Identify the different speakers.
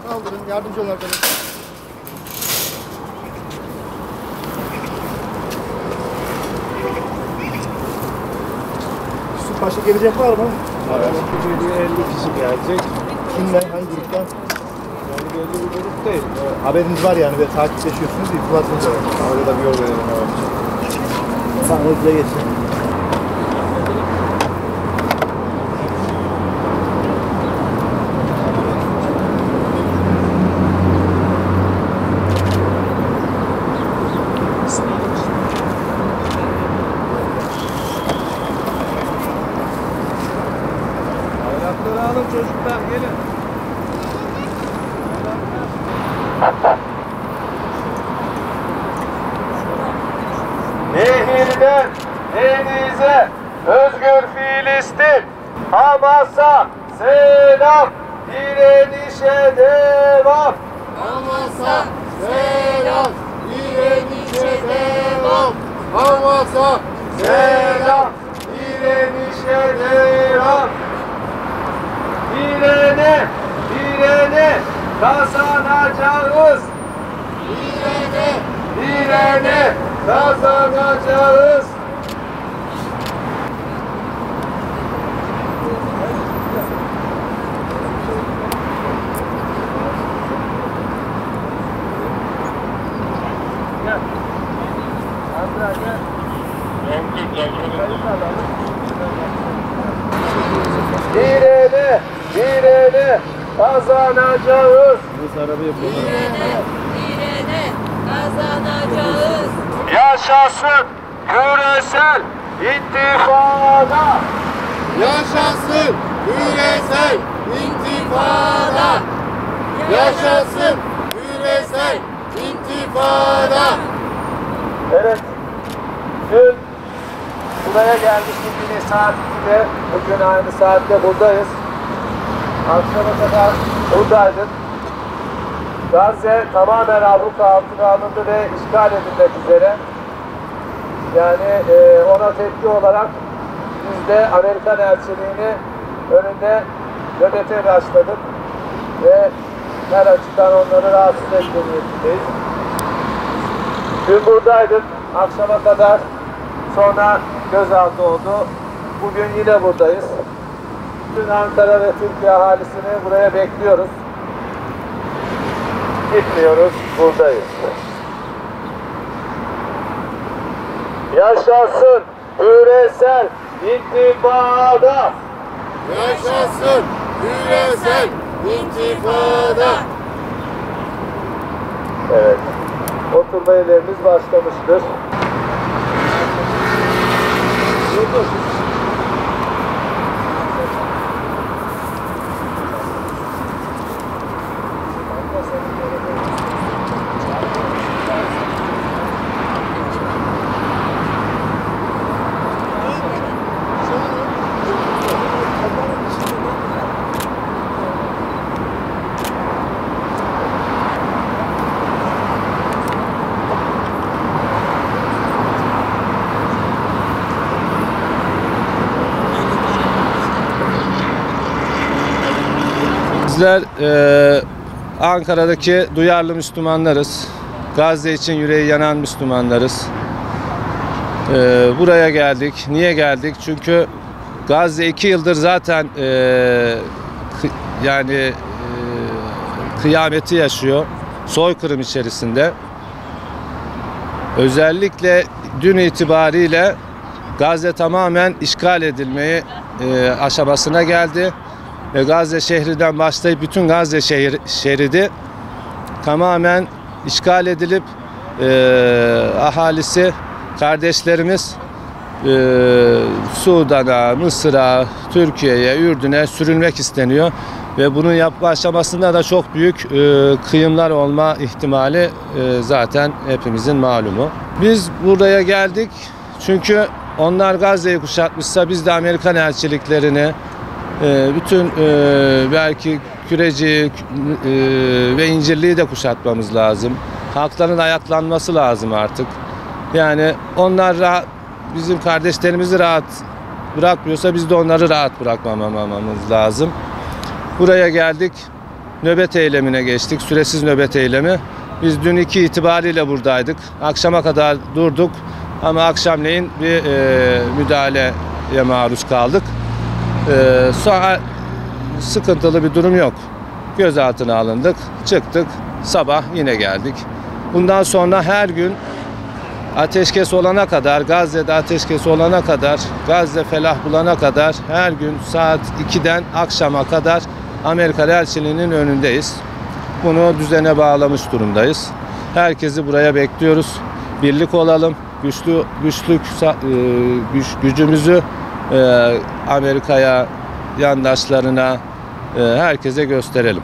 Speaker 1: Kaldırın, yardımcı olun arkadaşlar. Başka gelecek var mı?
Speaker 2: Evet. 50 kişi gelecek.
Speaker 1: Kimler? Hangi gruptan?
Speaker 2: Yani belli bir grup değil.
Speaker 1: Haberiniz var yani ve takipleşiyorsunuz, irtibatınız var.
Speaker 2: Orada da bir yol verelim.
Speaker 1: Tamam, hızlıca geçin.
Speaker 2: Ayakları alın çocuklar, gelin. Nehirden denize özgür Filistin, Hamas'a selam, direnişe devam.
Speaker 3: Hamas'a selam, direnişe devam. Hamas'a
Speaker 2: Selam, direnişe devam. Direne, direne kazanacağız.
Speaker 3: direne,
Speaker 2: Direne kazanacağız. Gel. Azra gel. Direne, direne kazanacağız.
Speaker 3: direne kazanacağız.
Speaker 2: Yaşasın küresel intifada.
Speaker 3: Yaşasın küresel intifada. Yaşasın küresel intifada.
Speaker 2: Evet. Dün buraya gelmiştik yine saat 2'de. Bugün aynı saatte buradayız. Akşama kadar buradaydık. Gazze tamamen Avrupa altına alındı ve işgal edilmek üzere. Yani ona tepki olarak biz de Amerikan elçiliğini önünde nöbete başladık ve her açıdan onları rahatsız etmemekteyiz. Dün buradaydık akşama kadar, sonra gözaltı oldu. Bugün yine buradayız. Bütün Ankara ve Türkiye ahalisini buraya bekliyoruz. Gitmiyoruz, buradayız. Yaşasın küresel intifada.
Speaker 3: Yaşasın küresel intifada.
Speaker 2: Evet. Oturma yerlerimiz başlamıştır. Bizler Ankara'daki duyarlı Müslümanlarız. Gazze için yüreği yanan Müslümanlarız. Buraya geldik. Niye geldik? Çünkü Gazze 2 yıldır zaten kıyameti yaşıyor. Soykırım içerisinde. Özellikle dün itibariyle Gazze tamamen işgal edilmeyi aşamasına geldi. Ve Gazze şehrinden başlayıp bütün Gazze şeridi tamamen işgal edilip ahalisi, kardeşlerimiz Sudan'a, Mısır'a, Türkiye'ye, Ürdün'e sürülmek isteniyor. Ve bunun yapma aşamasında da çok büyük kıyımlar olma ihtimali zaten hepimizin malumu. Biz buraya geldik çünkü onlar Gazze'yi kuşatmışsa biz de Amerikan elçiliklerini, bütün belki Küreci ve İncirli'yi de kuşatmamız lazım. Halkların ayaklanması lazım artık. Yani onlar bizim kardeşlerimizi rahat bırakmıyorsa biz de onları rahat bırakmamamız lazım. Buraya geldik nöbet eylemine geçtik. Süresiz nöbet eylemi. Biz dün 2 itibariyle buradaydık. Akşama kadar durduk ama akşamleyin bir müdahaleye maruz kaldık. Sonra sıkıntılı bir durum yok. Gözaltına alındık, çıktık. Sabah yine geldik. Bundan sonra her gün ateşkes olana kadar, Gazze'de ateşkes olana kadar, Gazze felah bulana kadar her gün saat 2'den akşama kadar Amerika elçiliğinin önündeyiz. Bunu düzene bağlamış durumdayız. Herkesi buraya bekliyoruz. Birlik olalım. Gücümüzü Amerika'ya, yandaşlarına, herkese gösterelim.